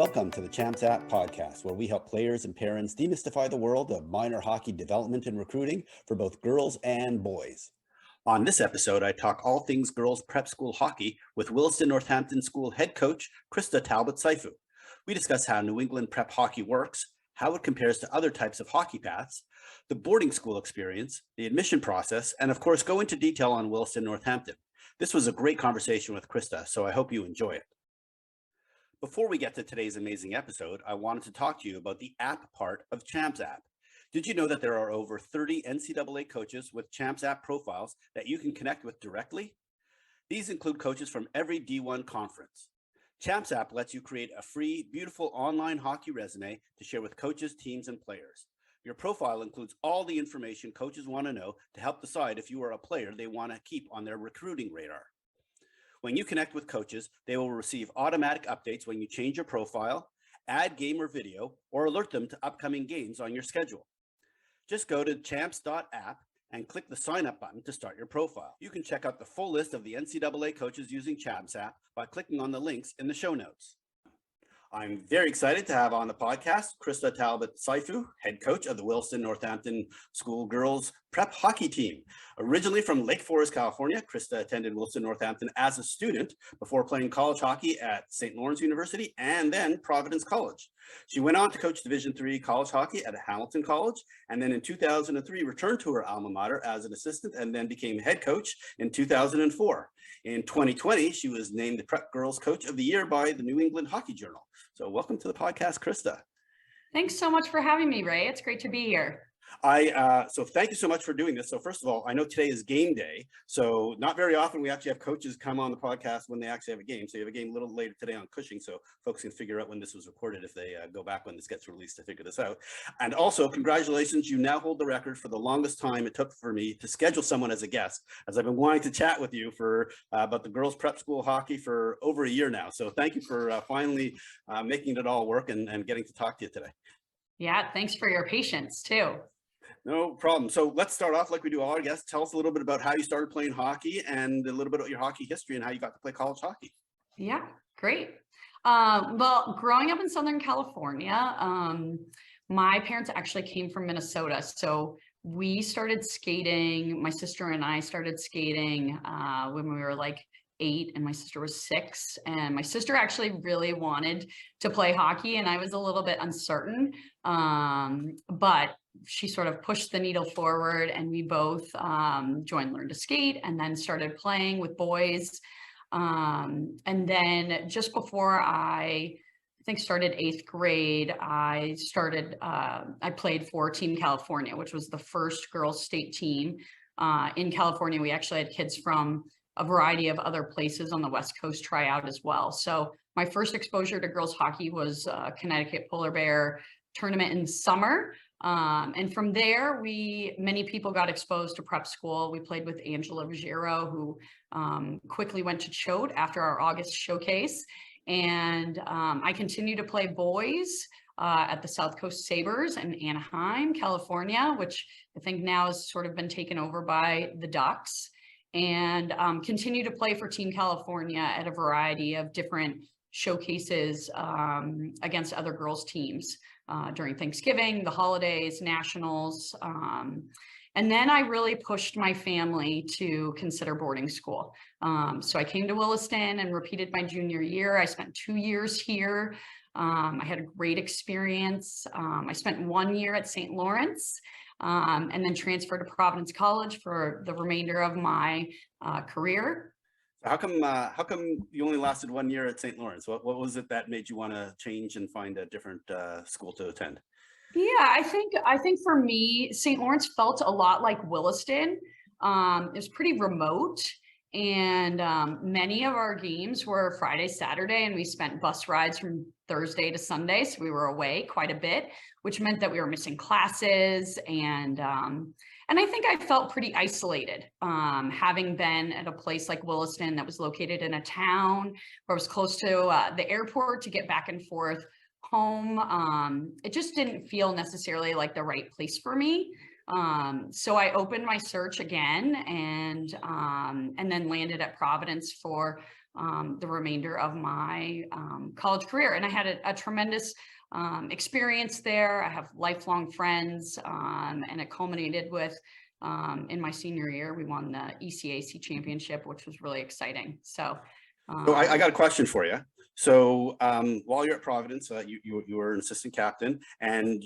Welcome to the Champs App podcast, where we help players and parents demystify the world of minor hockey development and recruiting for both girls and boys. On this episode, I talk all things girls prep school hockey with Williston Northampton School head coach, Christa Talbot Syfu. We discuss how New England prep hockey works, how it compares to other types of hockey paths, the boarding school experience, the admission process, and of course, go into detail on Williston Northampton. This was a great conversation with Christa, so I hope you enjoy it. Before we get to today's amazing episode, I wanted to talk to you about the app part of Champs App. Did you know that there are over 30 NCAA coaches with Champs App profiles that you can connect with directly? These include coaches from every D1 conference. Champs App lets you create a free, beautiful online hockey resume to share with coaches, teams, and players. Your profile includes all the information coaches want to know to help decide if you are a player they want to keep on their recruiting radar. When you connect with coaches, they will receive automatic updates when you change your profile, add game or video, or alert them to upcoming games on your schedule. Just go to champs.app and click the sign up button to start your profile. You can check out the full list of the NCAA coaches using Champs App by clicking on the links in the show notes. I'm very excited to have on the podcast Christa Talbot Syfu, head coach of the Williston Northampton School girls prep hockey team. Originally from Lake Forest, California, Christa attended Williston Northampton as a student before playing college hockey at St. Lawrence University and then Providence College. She went on to coach Division III college hockey at Hamilton College, and then in 2003 returned to her alma mater as an assistant and then became head coach in 2004. In 2020, she was named the Prep Girls Coach of the Year by the New England Hockey Journal. So welcome to the podcast, Christa. Thanks so much for having me, Ray. It's great to be here. So thank you so much for doing this. So first of all, I know today is game day. So not very often we actually have coaches come on the podcast when they actually have a game. So you have a game a little later today on Cushing. So folks can figure out when this was recorded if they go back when this gets released to figure this out. And also congratulations, you now hold the record for the longest time it took for me to schedule someone as a guest, as I've been wanting to chat with you for about the girls prep school hockey for over a year now. So thank you for finally making it all work and getting to talk to you today. Yeah, thanks for your patience too. No problem. So let's start off like we do all our guests. Tell us a little bit about how you started playing hockey and a little bit about your hockey history and how you got to play college hockey. Yeah, great. Well, growing up in Southern California, my parents actually came from Minnesota. So we started skating. My sister and I started skating when we were like 8 and my sister was 6. And my sister actually really wanted to play hockey and I was a little bit uncertain. But she sort of pushed the needle forward and we both joined Learn to Skate and then started playing with boys. And then just before I think started 8th grade, I played for Team California, which was the first girls state team in California. We actually had kids from a variety of other places on the West Coast try out as well. So my first exposure to girls hockey was Connecticut Polar Bear tournament in summer. And from there, many people got exposed to prep school. We played with Angela Ruggiero, who quickly went to Choate after our August showcase. And I continued to play boys at the South Coast Sabres in Anaheim, California, which I think now has sort of been taken over by the Ducks. And continue to play for Team California at a variety of different showcases against other girls teams during Thanksgiving, the holidays, nationals. And then I really pushed my family to consider boarding school. So I came to Williston and repeated my junior year. I spent 2 years here. I had a great experience. I spent 1 year at St. Lawrence. And then transferred to Providence College for the remainder of my career. How come you only lasted 1 year at St. Lawrence? What was it that made you want to change and find a different school to attend? Yeah, I think for me, St. Lawrence felt a lot like Williston. It was pretty remote. And many of our games were Friday, Saturday, and we spent bus rides from Thursday to Sunday. So we were away quite a bit, which meant that we were missing classes. And I think I felt pretty isolated, having been at a place like Williston that was located in a town where I was close to the airport to get back and forth home. It just didn't feel necessarily like the right place for me. So I opened my search again and then landed at Providence for the remainder of my college career. And I had a tremendous experience there. I have lifelong friends, and it culminated with in my senior year, we won the ECAC championship, which was really exciting. So I got a question for you. So while you're at Providence, you were an assistant captain, and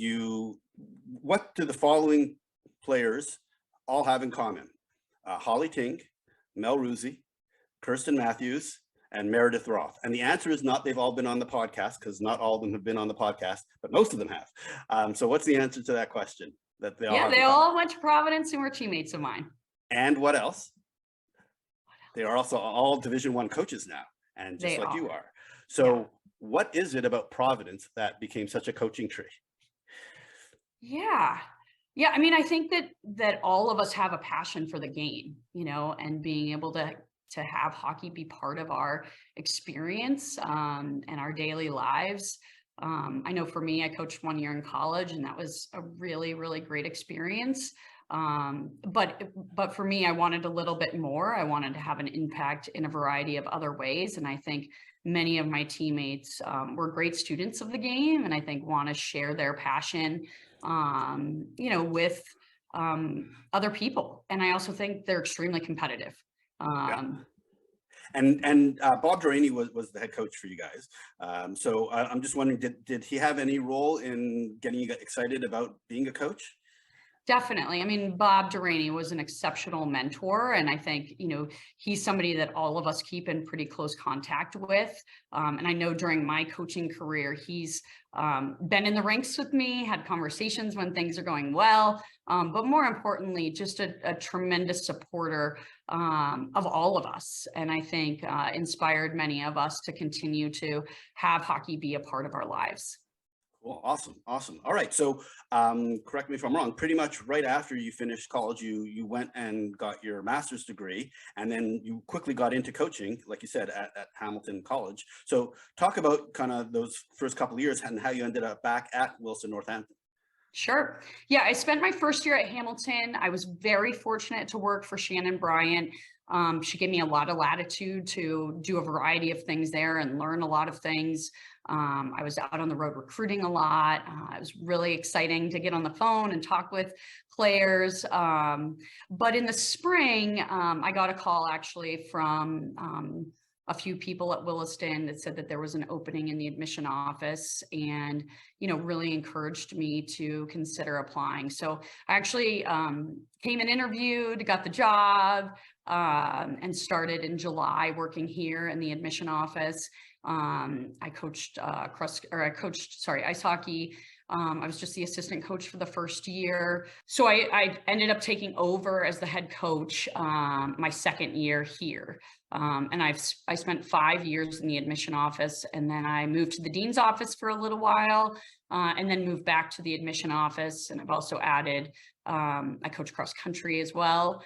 what do the following players all have in common? Holly Tink, Mel Ruzzi, Kirsten Matthews, and Meredith Roth. And the answer is not they've all been on the podcast, because not all of them have been on the podcast, but most of them have. So what's the answer to that question? That they all have they in common? all went to Providence and were teammates of mine. And what else? They are also all Division I coaches now, and just like you are. So what is it about Providence that became such a coaching tree? Yeah. I mean, I think that all of us have a passion for the game, and being able to have hockey be part of our experience and our daily lives. I know for me, I coached 1 year in college, and that was a really, really great experience. But for me, I wanted a little bit more. I wanted to have an impact in a variety of other ways. And I think many of my teammates were great students of the game, and I think want to share their passion, with other people. And I also think they're extremely competitive. And Bob Duraney was the head coach for you guys. So I'm just wondering, did he have any role in getting you excited about being a coach? Definitely. I mean, Bob Duraney was an exceptional mentor, and I think, he's somebody that all of us keep in pretty close contact with. And I know during my coaching career, he's been in the ranks with me, had conversations when things are going well, but more importantly, just a tremendous supporter of all of us. And I think inspired many of us to continue to have hockey be a part of our lives. Well, awesome. All right. So correct me if I'm wrong, pretty much right after you finished college, you went and got your master's degree, and then you quickly got into coaching, like you said, at Hamilton College. So talk about kind of those first couple of years and how you ended up back at Williston Northampton. Sure. Yeah, I spent my first year at Hamilton. I was very fortunate to work for Shannon Bryant. She gave me a lot of latitude to do a variety of things there and learn a lot of things. I was out on the road recruiting a lot. It was really exciting to get on the phone and talk with players. But in the spring, I got a call actually from a few people at Williston that said that there was an opening in the admission office, and, really encouraged me to consider applying. So I actually came and interviewed, got the job, and started in July working here in the admission office. I coached ice hockey. I was just the assistant coach for the first year. So I ended up taking over as the head coach my second year here. And I spent 5 years in the admission office, and then I moved to the dean's office for a little while, and then moved back to the admission office. And I've also added, I coach cross country as well.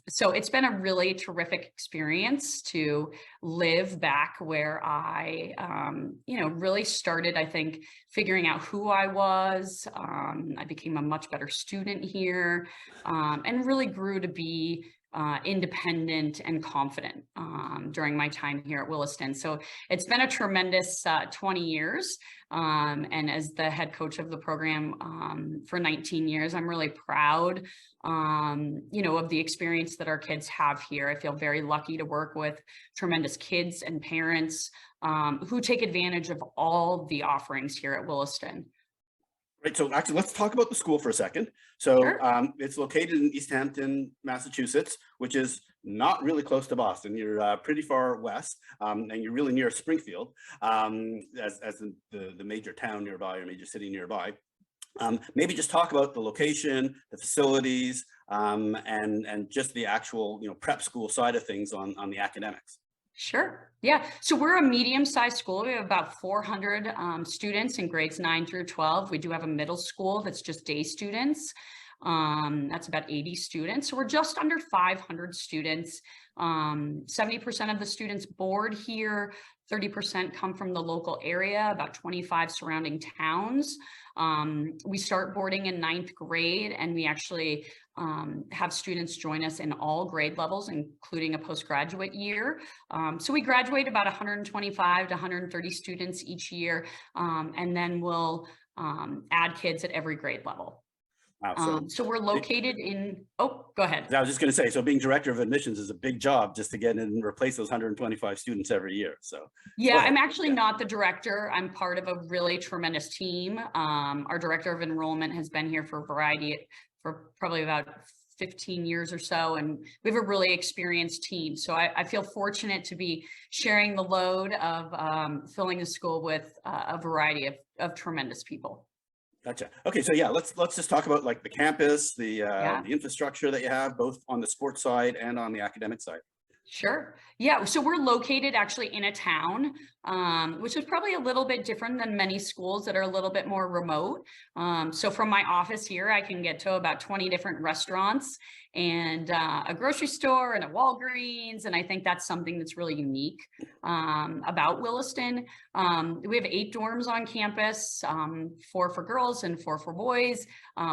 So it's been a really terrific experience to live back where I, really started, I think, figuring out who I was. I became a much better student here, and really grew to be independent and confident during my time here at Williston. So it's been a tremendous 20 years. And as the head coach of the program for 19 years, I'm really proud, of the experience that our kids have here. I feel very lucky to work with tremendous kids and parents who take advantage of all the offerings here at Williston. Right. So actually, let's talk about the school for a second. So Sure. it's located in East Hampton, Massachusetts, which is not really close to Boston. You're pretty far west, and you're really near Springfield, as the major town nearby or major city nearby. Maybe just talk about the location, the facilities, and just the actual prep school side of things on the academics. Sure. Yeah. So we're a medium-sized school. We have about 400 students in grades 9 through 12. We do have a middle school that's just day students. That's about 80 students. So we're just under 500 students. 70% of the students board here. 30% come from the local area, about 25 surrounding towns. We start boarding in 9th grade, and we actually have students join us in all grade levels, including a postgraduate year. So we graduate about 125 to 130 students each year, and then we'll add kids at every grade level. Wow, So we're located in, oh, go ahead. I was just going to say, so being director of admissions is a big job just to get in and replace those 125 students every year. So yeah, I'm actually not the director. I'm part of a really tremendous team. Our director of enrollment has been here for probably about 15 years or so, and we have a really experienced team. So I feel fortunate to be sharing the load of filling the school with a variety of tremendous people. Gotcha. Okay, so yeah, let's just talk about like the campus, the Yeah. infrastructure that you have, both on the sports side and on the academic side. Sure. Yeah. So we're located actually in a town, which is probably a little bit different than many schools that are a little bit more remote. So from my office here, I can get to about 20 different restaurants and a grocery store and a Walgreens. And I think that's something that's really unique about Williston. We have 8 dorms on campus, 4 for girls and 4 for boys.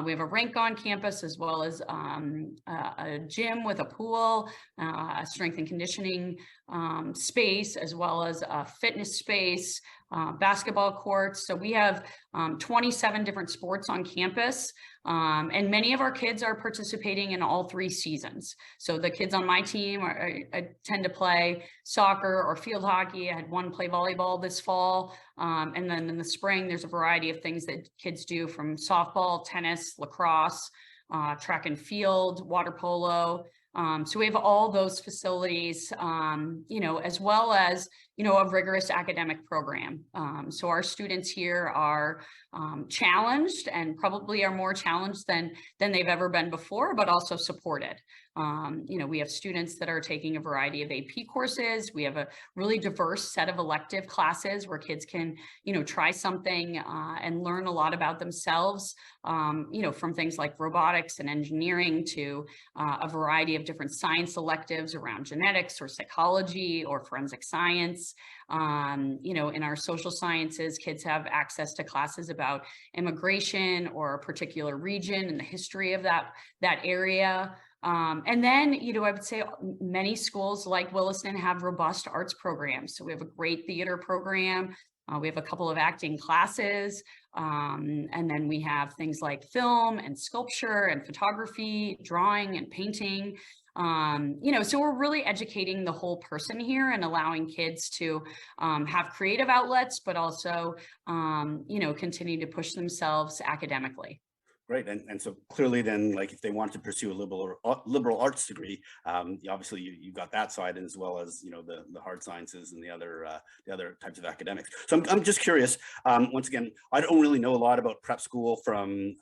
We have a rink on campus, as well as a gym with a pool, a strength and conditioning space, as well as a fitness space, basketball courts. So we have 27 different sports on campus. And many of our kids are participating in all 3 seasons. So the kids on my team tend to play soccer or field hockey. I had one play volleyball this fall. And then in the spring, there's a variety of things that kids do, from softball, tennis, lacrosse, track and field, water polo. So we have all those facilities, as well as, a rigorous academic program. So our students here are challenged, and probably are more challenged than they've ever been before, but also supported. We have students that are taking a variety of AP courses. We have a really diverse set of elective classes where kids can, try something and learn a lot about themselves, from things like robotics and engineering to a variety of different science electives around genetics or psychology or forensic science. In our social sciences, kids have access to classes about immigration or a particular region and the history of that area. And then, I would say many schools like Williston have robust arts programs. So we have a great theater program. We have a couple of acting classes. And then we have things like film and sculpture and photography, drawing and painting. So we're really educating the whole person here and allowing kids to have creative outlets, but also, continue to push themselves academically. Great. And so clearly then, like, if they want to pursue a liberal arts degree, obviously you've got that side, as well as, the hard sciences and the other types of academics. So I'm just curious, once again, I don't really know a lot about prep school from,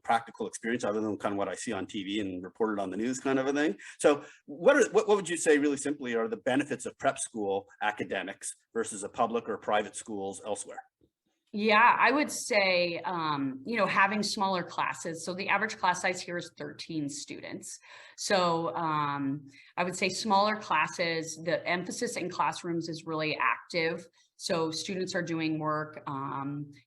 practical experience, other than kind of what I see on TV and reported on the news kind of a thing. So what would you say, really simply, are the benefits of prep school academics versus a public or private schools elsewhere? Yeah, I would say, having smaller classes. So the average class size here is 13 students. So I would say smaller classes, the emphasis in classrooms is really active. So students are doing work,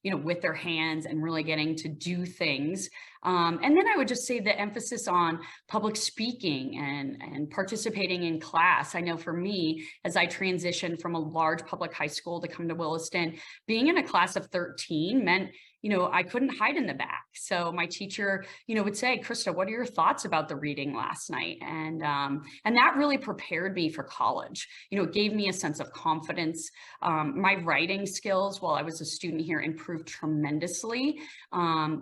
with their hands and really getting to do things. And then I would just say the emphasis on public speaking and participating in class. I know for me, as I transitioned from a large public high school to come to Williston, being in a class of 13 meant, I couldn't hide in the back. So my teacher, would say, Krista, what are your thoughts about the reading last night? And that really prepared me for college. It gave me a sense of confidence. My writing skills while I was a student here improved tremendously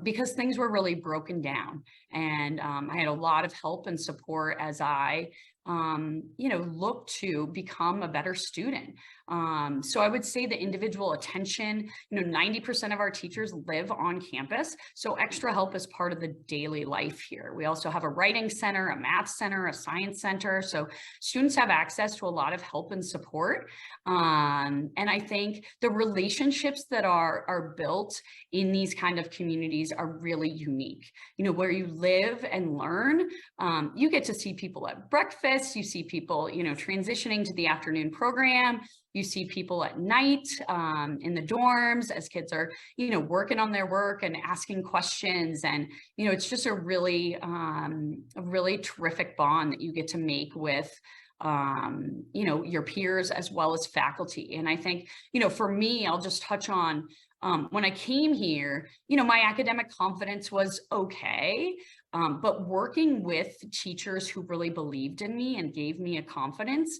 because things were really broken down. And I had a lot of help and support as I look to become a better student. So I would say the individual attention, 90% of our teachers live on campus. So extra help is part of the daily life here. We also have a writing center, a math center, a science center. So students have access to a lot of help and support. And I think the relationships that are built in these kind of communities are really unique. Where you live and learn, you get to see people at breakfast, you see people, transitioning to the afternoon program. You see people at night in the dorms as kids are, working on their work and asking questions. And, it's just a really terrific bond that you get to make with, your peers as well as faculty. And I think, for me, I'll just touch on when I came here, my academic confidence was okay. But working with teachers who really believed in me and gave me a confidence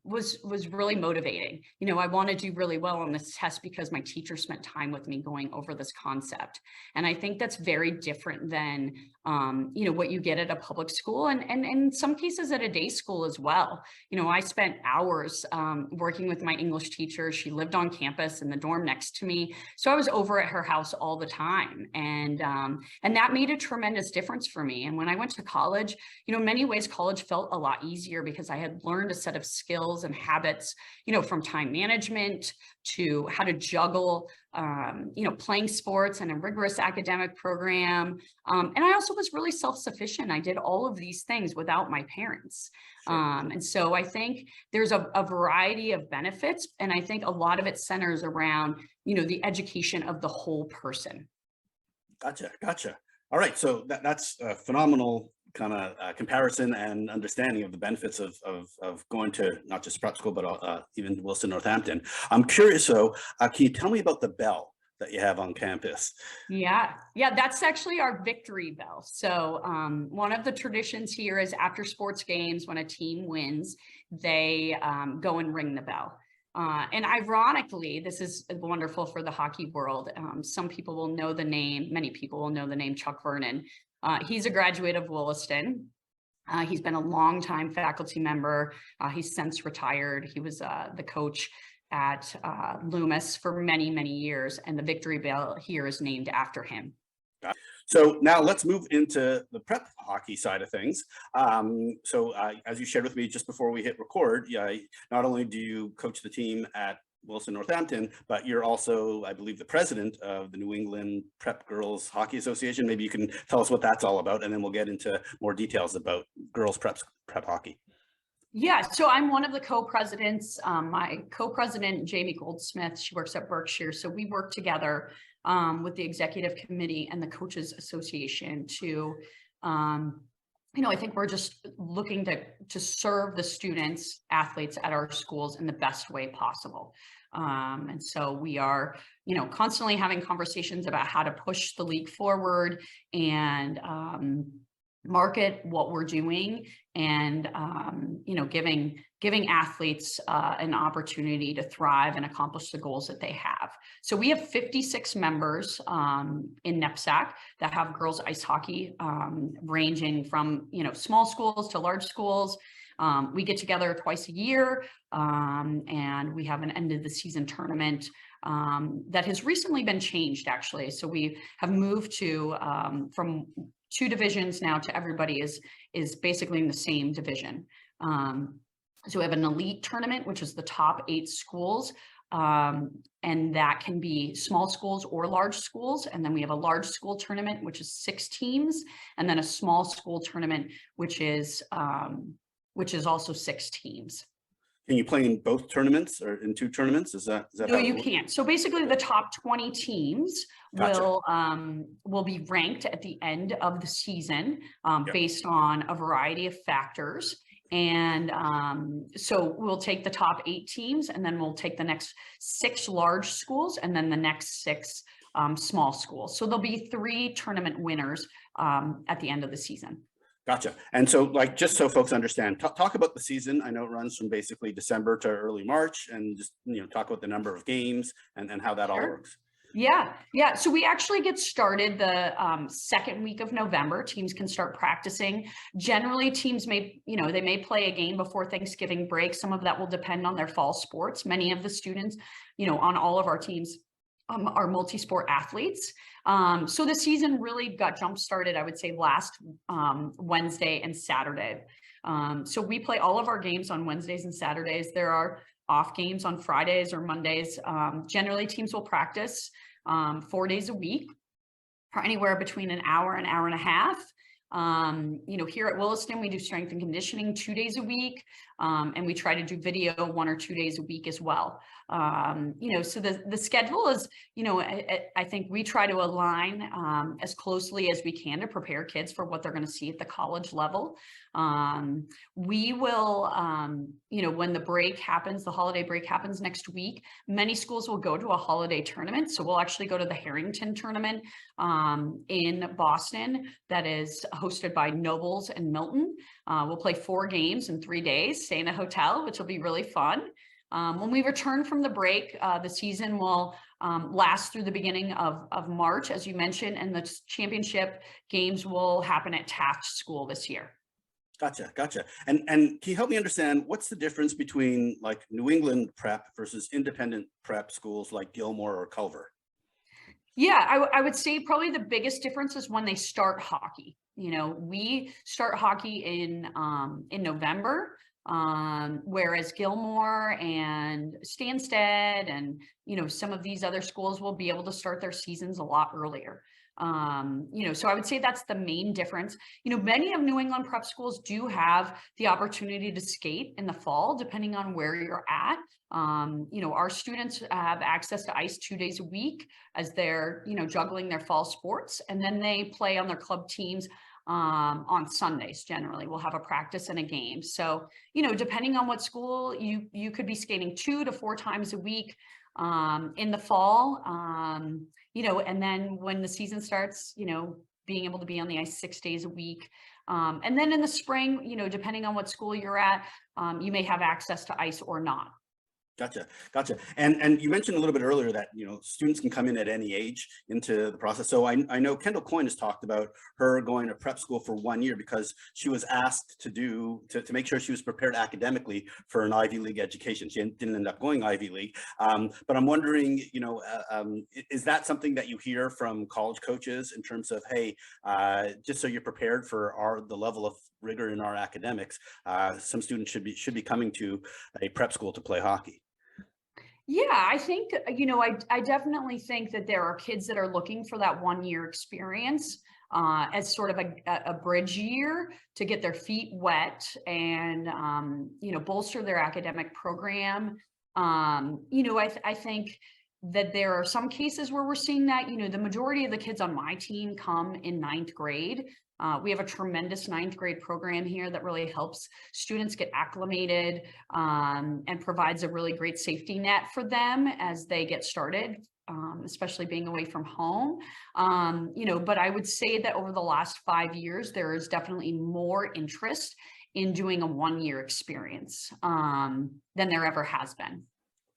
was really motivating. I want to do really well on this test because my teacher spent time with me going over this concept. And I think that's very different than, what you get at a public school and in some cases at a day school as well. I spent hours working with my English teacher. She lived on campus in the dorm next to me. So I was over at her house all the time. And that made a tremendous difference for me. And when I went to college, in many ways, college felt a lot easier because I had learned a set of skills and habits, from time management to how to juggle, playing sports and a rigorous academic program. And I also was really self-sufficient. I did all of these things without my parents. Sure. And so I think there's a variety of benefits. And I think a lot of it centers around, the education of the whole person. Gotcha. All right. So that's a phenomenal kind of comparison and understanding of the benefits of going to not just prep school, but even Williston Northampton. I'm curious, though, can you tell me about the bell that you have on campus? Yeah, that's actually our victory bell. So one of the traditions here is after sports games, when a team wins, they go and ring the bell. And ironically, this is wonderful for the hockey world. Some people will know the name, many people will know the name Chuck Vernon. He's a graduate of Williston. He's been a longtime faculty member. He's since retired. He was the coach at Loomis for many, many years. And the Victory Bell here is named after him. So now let's move into the prep hockey side of things. As you shared with me just before we hit record, not only do you coach the team at Williston Northampton, but you're also, I believe, the president of the New England Prep Girls Hockey Association. Maybe you can tell us what that's all about, and then we'll get into more details about girls prep hockey. Yeah, so I'm one of the co-presidents. My co-president, Jamie Goldsmith, she works at Berkshire. So we work together with the executive committee and the Coaches Association to, I think we're just looking to serve the students, athletes at our schools in the best way possible. And so we are, constantly having conversations about how to push the league forward and market what we're doing and, giving athletes an opportunity to thrive and accomplish the goals that they have. So we have 56 members in NEPSAC that have girls ice hockey, ranging from, small schools to large schools. We get together twice a year and we have an end of the season tournament that has recently been changed, actually. So we have moved to from 2 divisions now to everybody is basically in the same division. So we have an elite tournament, which is the top 8 schools. And that can be small schools or large schools. And then we have a large school tournament, which is 6 teams. And then a small school tournament, which is also 6 teams. Can you play in both tournaments or in 2 tournaments? Is that no, you can't. So basically the top 20 teams will be ranked at the end of the season based on a variety of factors. And so we'll take the top 8 teams and then we'll take the next 6 large schools and then the next 6 small schools. So there'll be 3 tournament winners at the end of the season. Gotcha. And so, just so folks understand, talk about the season. I know it runs from basically December to early March, and just talk about the number of games and how that all works. Yeah. So we actually get started the second week of November. Teams can start practicing. Generally, teams may play a game before Thanksgiving break. Some of that will depend on their fall sports. Many of the students, on all of our teams are multi-sport athletes. So the season really got jump-started, I would say, last Wednesday and Saturday. So we play all of our games on Wednesdays and Saturdays. There are off games on Fridays or Mondays. Generally, teams will practice 4 days a week for anywhere between an hour and a half. Here at Williston, we do strength and conditioning 2 days a week. And we try to do video 1 or 2 days a week as well. So the schedule is, I think we try to align as closely as we can to prepare kids for what they're going to see at the college level. We will, when the break happens, the holiday break happens next week, many schools will go to a holiday tournament. So we'll actually go to the Harrington tournament in Boston that is hosted by Nobles and Milton. We'll play 4 games in 3 days, stay in a hotel, which will be really fun. When we return from the break, the season will last through the beginning of March, as you mentioned, and the championship games will happen at Taft School this year. Gotcha. And can you help me understand what's the difference between like New England prep versus independent prep schools like Gilmore or Culver? Yeah, I would say probably the biggest difference is when they start hockey. We start hockey in November, whereas Gilmore and Stansted and some of these other schools will be able to start their seasons a lot earlier. So I would say that's the main difference. Many of New England prep schools do have the opportunity to skate in the fall, depending on where you're at. Our students have access to ice 2 days a week as they're, juggling their fall sports, and then they play on their club teams on Sundays. Generally, we'll have a practice and a game. So, depending on what school, you could be skating 2 to 4 times a week in the fall, and then when the season starts, being able to be on the ice 6 days a week. And then in the spring, depending on what school you're at, you may have access to ice or not. Gotcha. And you mentioned a little bit earlier that, students can come in at any age into the process. So I know Kendall Coyne has talked about her going to prep school for 1 year because she was asked to make sure she was prepared academically for an Ivy League education. She didn't end up going Ivy League. But I'm wondering, is that something that you hear from college coaches in terms of, hey, just so you're prepared for the level of rigor in our academics, some students should be coming to a prep school to play hockey? Yeah, I think, I definitely think that there are kids that are looking for that 1 year experience as sort of a bridge year to get their feet wet and, bolster their academic program. I think that there are some cases where we're seeing that, the majority of the kids on my team come in 9th grade. We have a tremendous 9th grade program here that really helps students get acclimated and provides a really great safety net for them as they get started, especially being away from home. But I would say that over the last 5 years, there is definitely more interest in doing a 1 year experience than there ever has been.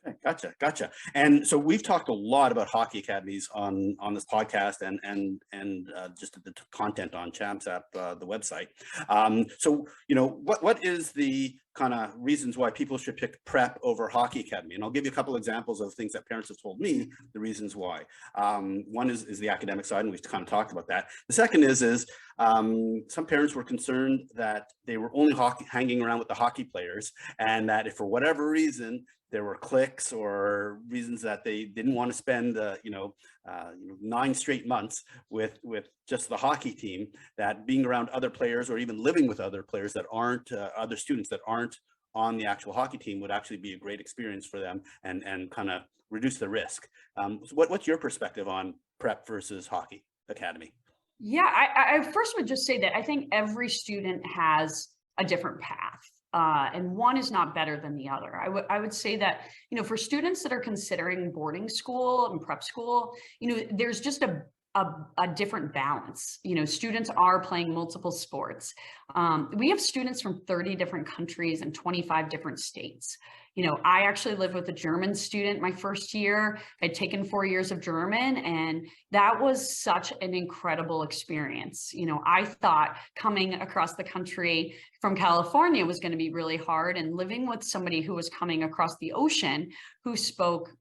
Okay, gotcha. And so we've talked a lot about hockey academies on this podcast and just the content on Champs App, the website. So what is the kind of reasons why people should pick prep over hockey academy? And I'll give you a couple examples of things that parents have told me the reasons why. One is the academic side, and we've kind of talked about that. The second is some parents were concerned that they were only hanging around with the hockey players, and that if for whatever reason there were cliques or reasons that they didn't want to spend 9 straight months with just the hockey team, that being around other players or even living with other players that aren't other students that aren't on the actual hockey team would actually be a great experience for them and kind of reduce the risk. So what's your perspective on prep versus hockey academy? Yeah, I first would just say that I think every student has a different path. And one is not better than the other. I would say that, for students that are considering boarding school and prep school, there's just a different balance. Students are playing multiple sports. We have students from 30 different countries and 25 different states. I actually lived with a German student my first year. I'd taken 4 years of German, and that was such an incredible experience. I thought coming across the country from California was going to be really hard, and living with somebody who was coming across the ocean who spoke,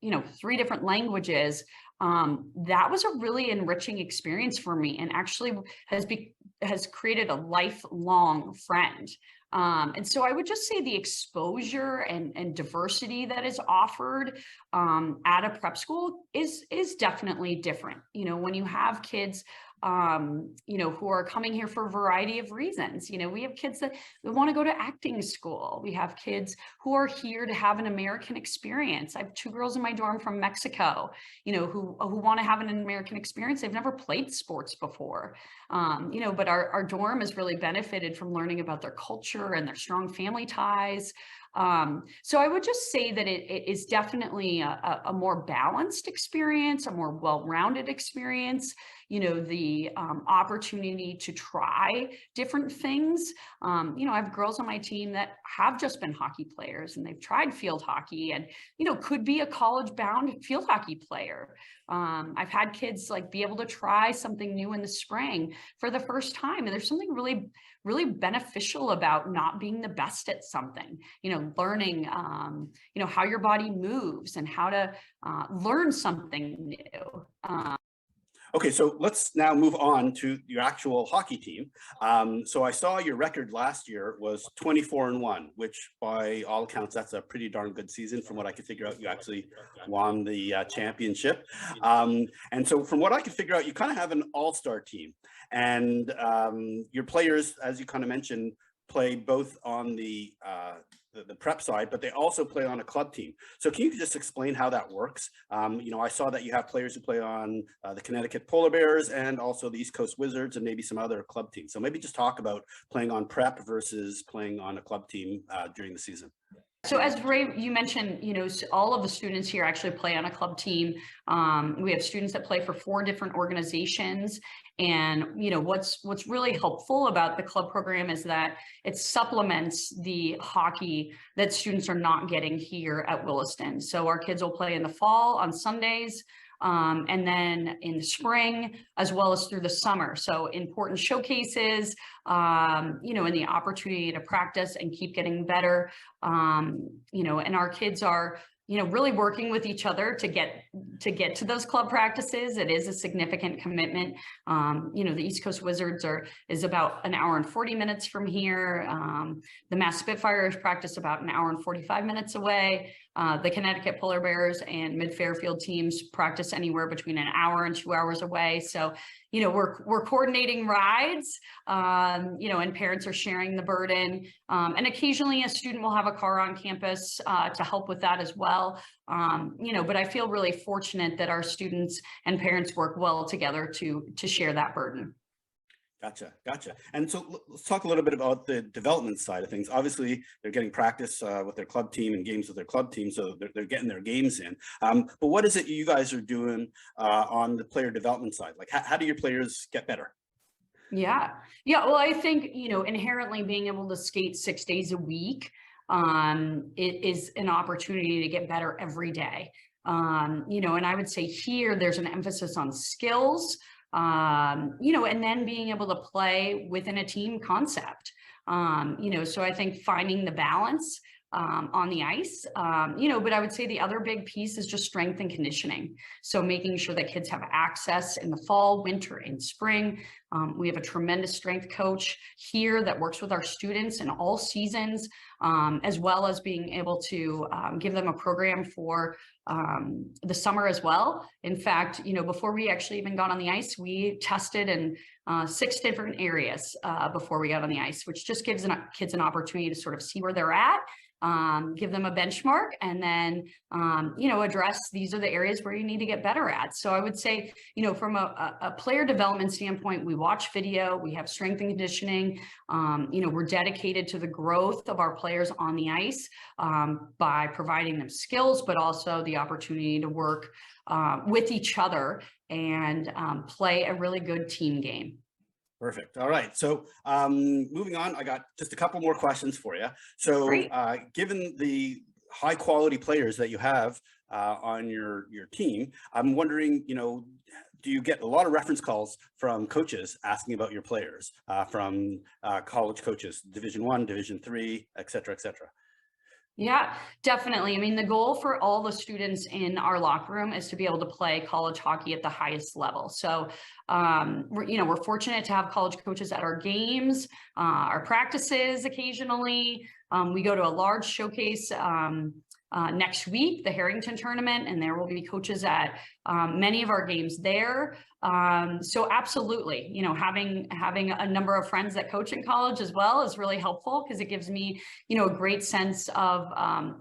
3 different languages, that was a really enriching experience for me, and actually has created a lifelong friend. And so I would just say the exposure and diversity that is offered at a prep school is definitely different. When you have kids you know, who are coming here for a variety of reasons. You know, we have kids that want to go to acting school. We have kids who are here to have an American experience. I have 2 girls in my dorm from Mexico, you know, who want to have an American experience. They've never played sports before, you know, but our dorm has really benefited from learning about their culture and their strong family ties. So I would just say that it is definitely a more balanced experience, a more well-rounded experience. You know, the opportunity to try different things. You know, I have girls on my team that have just been hockey players and they've tried field hockey and, you know, could be a college-bound field hockey player. I've had kids like be able to try something new in the spring for the first time. And there's something really beneficial about not being the best at something, you know, learning, you know, how your body moves and how to learn something new. Okay, so let's now move on to your actual hockey team. So I saw your record last year was 24-1, which by all accounts, that's a pretty darn good season. From what I could figure out, you actually won the championship. And so from what I could figure out, you kind of have an all-star team. And your players, as you kind of mentioned, play both on the prep side, but they also play on a club team. So can you just explain how that works? You know, I saw that you have players who play on the Connecticut Polar Bears and also the East Coast Wizards and maybe some other club teams. So maybe just talk about playing on prep versus playing on a club team during the season. So as Ray, you mentioned, you know, all of the students here actually play on a club team. We have students that play for 4 different organizations. And, you know, what's really helpful about the club program is that it supplements the hockey that students are not getting here at Williston. So our kids will play in the fall on Sundays, and then in the spring, as well as through the summer. So important showcases, you know, and the opportunity to practice and keep getting better, you know, and our kids are, you know, really working with each other to get to those club practices. It is a significant commitment. You know, the East Coast Wizards is about 1 hour and 40 minutes from here. The Mass Spitfires practice about 1 hour and 45 minutes away. The Connecticut Polar Bears and Mid-Fairfield teams practice anywhere between 1 hour and 2 hours away. So, you know, we're coordinating rides, you know, and parents are sharing the burden. And occasionally a student will have a car on campus to help with that as well. You know, but I feel really fortunate that our students and parents work well together to share that burden. Gotcha. And so let's talk a little bit about the development side of things. Obviously, they're getting practice with their club team and games with their club team, so they're getting their games in. But what is it you guys are doing on the player development side? Like, how do your players get better? Yeah. Well, I think, you know, inherently being able to skate 6 days a week, it is an opportunity to get better every day. You know, and I would say here there's an emphasis on skills, you know, and then being able to play within a team concept. You know, so I think finding the balance on the ice, you know, but I would say the other big piece is just strength and conditioning. So making sure that kids have access in the fall, winter, and spring. We have a tremendous strength coach here that works with our students in all seasons, as well as being able to give them a program for the summer as well. In fact, you know, before we actually even got on the ice, we tested in 6 different areas before we got on the ice, which just gives kids an opportunity to sort of see where they're at, give them a benchmark, and then, you know, address these are the areas where you need to get better at. So I would say, you know, from a player development standpoint, we watch video, we have strength and conditioning. You know, we're dedicated to the growth of our players on the ice by providing them skills, but also the opportunity to work with each other and play a really good team game. Perfect. All right. So moving on, I got just a couple more questions for you. So given the high quality players that you have on your team, I'm wondering, you know, do you get a lot of reference calls from coaches asking about your players, from college coaches, Division I, Division III, et cetera, et cetera? Yeah, definitely. I mean, the goal for all the students in our locker room is to be able to play college hockey at the highest level. So, we're fortunate to have college coaches at our games, our practices occasionally. We go to a large showcase next week, the Harrington tournament, and there will be coaches at many of our games there. So absolutely, you know, having a number of friends that coach in college as well is really helpful, because it gives me, you know, a great sense of,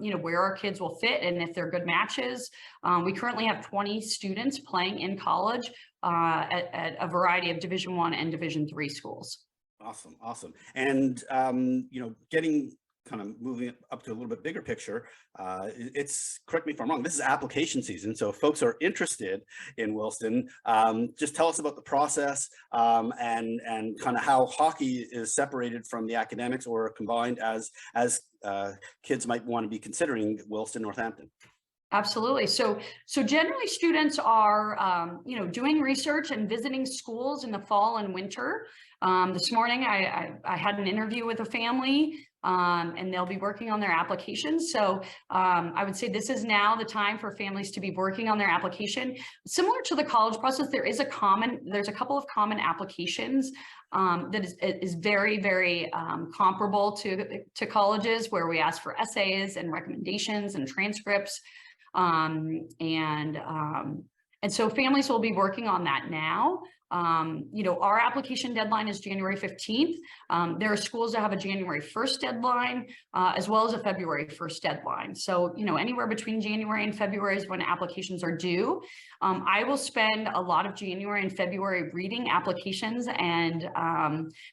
you know, where our kids will fit and if they're good matches. We currently have 20 students playing in college at a variety of Division I and Division III schools. Awesome, awesome. And you know, getting kind of moving it up to a little bit bigger picture, it's, correct me if I'm wrong, this is application season. So if folks are interested in Williston, just tell us about the process, and kind of how hockey is separated from the academics or combined as kids might want to be considering Williston Northampton. Absolutely. So generally students are, you know, doing research and visiting schools in the fall and winter. This morning, I had an interview with a family, and they'll be working on their applications. So I would say this is now the time for families to be working on their application. Similar to the college process, there's a couple of common applications that is very, very comparable to colleges, where we ask for essays and recommendations and transcripts. And so families will be working on that now. You know, our application deadline is January 15th. There are schools that have a January 1st deadline, as well as a February 1st deadline. So, you know, anywhere between January and February is when applications are due. I will spend a lot of January and February reading applications and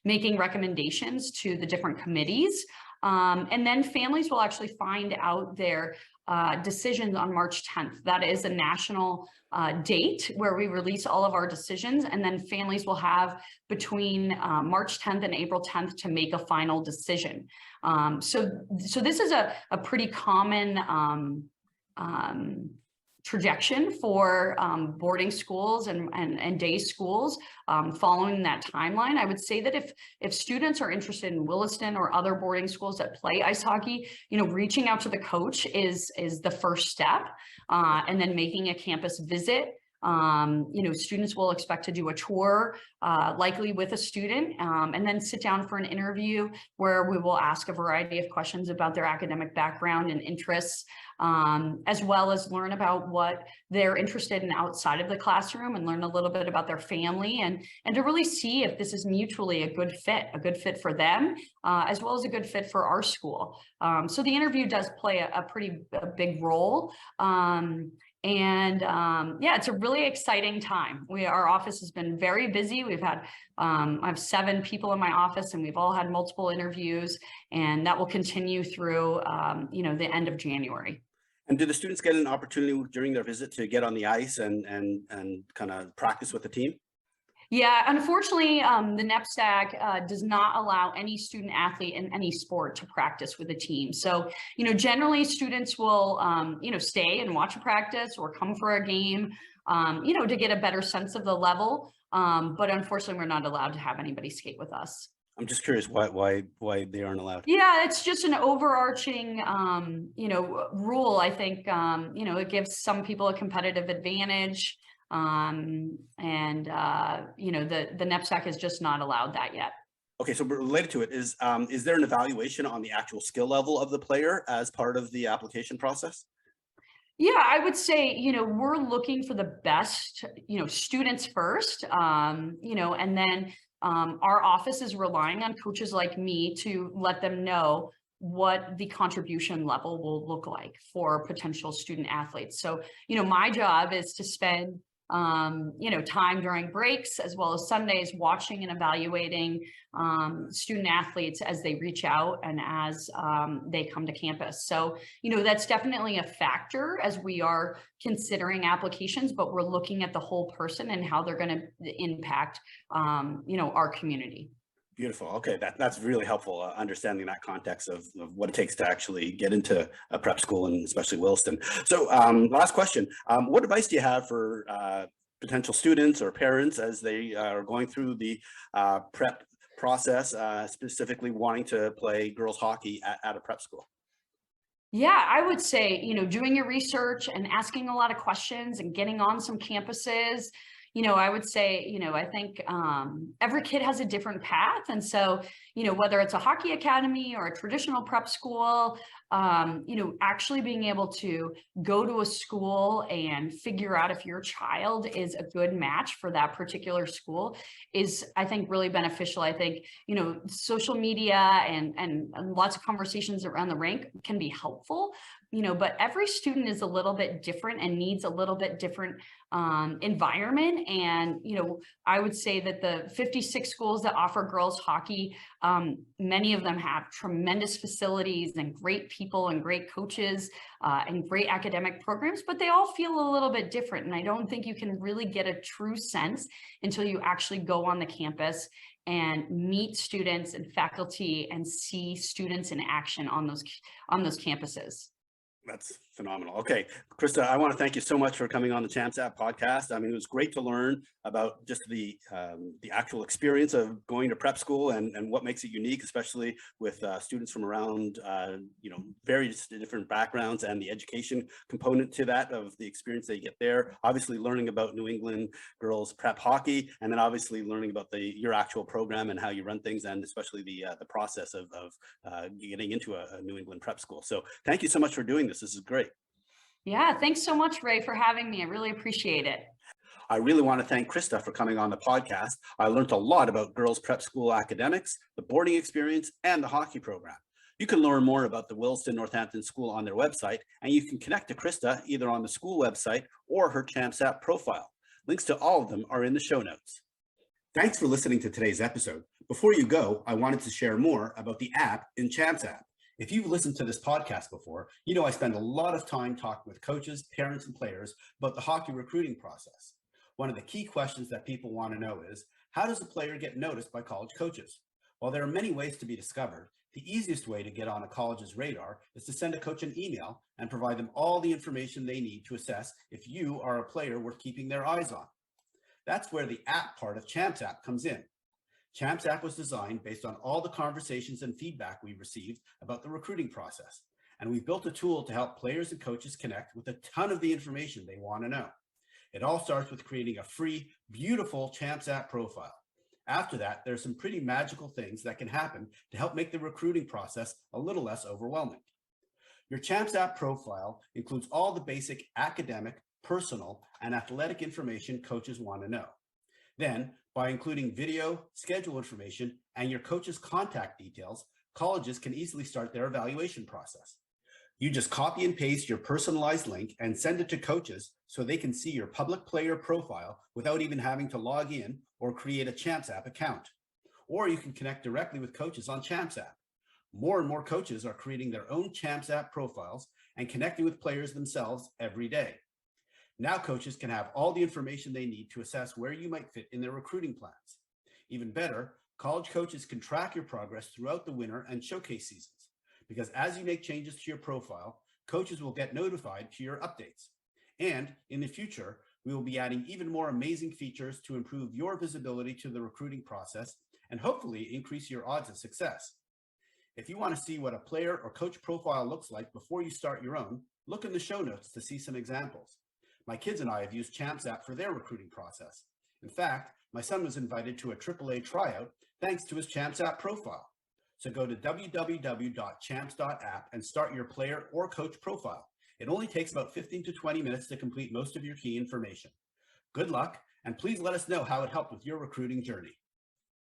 making recommendations to the different committees. And then families will actually find out their decisions on March 10th. That is a national date where we release all of our decisions, and then families will have between March 10th and April 10th to make a final decision. So this is a pretty common projection for boarding schools and day schools following that timeline. I would say that if students are interested in Williston or other boarding schools that play ice hockey, you know, reaching out to the coach is the first step, and then making a campus visit. You know, students will expect to do a tour, likely with a student, and then sit down for an interview where we will ask a variety of questions about their academic background and interests, as well as learn about what they're interested in outside of the classroom, and learn a little bit about their family, and to really see if this is mutually a good fit for them, as well as a good fit for our school. So the interview does play a pretty big role. Yeah, it's a really exciting time. Our office has been very busy. We've had, I have 7 people in my office, and we've all had multiple interviews, and that will continue through, you know, the end of January. And do the students get an opportunity during their visit to get on the ice and kind of practice with the team? Yeah, unfortunately, the NEPSAC does not allow any student athlete in any sport to practice with a team. So, you know, generally students will, you know, stay and watch a practice or come for a game, you know, to get a better sense of the level. But unfortunately, we're not allowed to have anybody skate with us. I'm just curious why they aren't allowed. Yeah, it's just an overarching, you know, rule. I think, you know, it gives some people a competitive advantage. You know, the NEPSAC has just not allowed that yet. Okay, so related to it is there an evaluation on the actual skill level of the player as part of the application process? Yeah, I would say, you know, we're looking for the best, you know, students first, you know, and then our office is relying on coaches like me to let them know what the contribution level will look like for potential student athletes. So, you know, my job is to spend you know, time during breaks as well as Sundays watching and evaluating student athletes as they reach out and as they come to campus. So, you know, that's definitely a factor as we are considering applications, but we're looking at the whole person and how they're going to impact, you know, our community. Beautiful. Okay, that's really helpful, understanding that context of what it takes to actually get into a prep school, and especially Williston. So last question, what advice do you have for potential students or parents as they are going through the prep process, specifically wanting to play girls hockey at a prep school? Yeah, I would say, you know, doing your research and asking a lot of questions and getting on some campuses, I would say, I think every kid has a different path. And so, whether it's a hockey academy or a traditional prep school, actually being able to go to a school and figure out if your child is a good match for that particular school is, I think, really beneficial. I think, social media and lots of conversations around the rink can be helpful, but every student is a little bit different and needs a little bit different environment. And, I would say that the 56 schools that offer girls hockey, many of them have tremendous facilities and great people and great coaches and great academic programs, but they all feel a little bit different. And I don't think you can really get a true sense until you actually go on the campus and meet students and faculty and see students in action on those campuses. That's phenomenal. Okay, Krista, I want to thank you so much for coming on the Champs App podcast. I mean, it was great to learn about just the actual experience of going to prep school and what makes it unique, especially with students from around, various different backgrounds and the education component to that of the experience they get there. Obviously, learning about New England girls prep hockey, and then obviously learning about your actual program and how you run things, and especially the process of getting into a New England prep school. So thank you so much for doing this. This is great. Yeah, thanks so much, Ray, for having me. I really appreciate it. I really want to thank Krista for coming on the podcast. I learned a lot about girls prep school academics, the boarding experience, and the hockey program. You can learn more about the Williston Northampton School on their website, and you can connect to Krista either on the school website or her Champs App profile. Links to all of them are in the show notes. Thanks for listening to today's episode. Before you go, I wanted to share more about the app in Champs App. If you've listened to this podcast before, you know I spend a lot of time talking with coaches, parents, and players about the hockey recruiting process. One of the key questions that people want to know is, how does a player get noticed by college coaches? While there are many ways to be discovered, the easiest way to get on a college's radar is to send a coach an email and provide them all the information they need to assess if you are a player worth keeping their eyes on. That's where the app part of Champs App comes in. Champs App was designed based on all the conversations and feedback we received about the recruiting process, and we've built a tool to help players and coaches connect with a ton of the information they want to know. It all starts with creating a free, beautiful Champs App profile. After that, there's some pretty magical things that can happen to help make the recruiting process a little less overwhelming. Your Champs App profile includes all the basic academic, personal, and athletic information coaches want to know. Then, by including video, schedule information, and your coach's contact details, colleges can easily start their evaluation process. You just copy and paste your personalized link and send it to coaches so they can see your public player profile without even having to log in or create a Champs App account. Or you can connect directly with coaches on Champs App. More and more coaches are creating their own Champs App profiles and connecting with players themselves every day. Now coaches can have all the information they need to assess where you might fit in their recruiting plans. Even better, college coaches can track your progress throughout the winter and showcase seasons, because as you make changes to your profile, coaches will get notified to your updates. And in the future, we will be adding even more amazing features to improve your visibility to the recruiting process and hopefully increase your odds of success. If you want to see what a player or coach profile looks like before you start your own, look in the show notes to see some examples. My kids and I have used Champs App for their recruiting process. In fact, my son was invited to a AAA tryout thanks to his Champs App profile. So go to www.champs.app and start your player or coach profile. It only takes about 15 to 20 minutes to complete most of your key information. Good luck, and please let us know how it helped with your recruiting journey.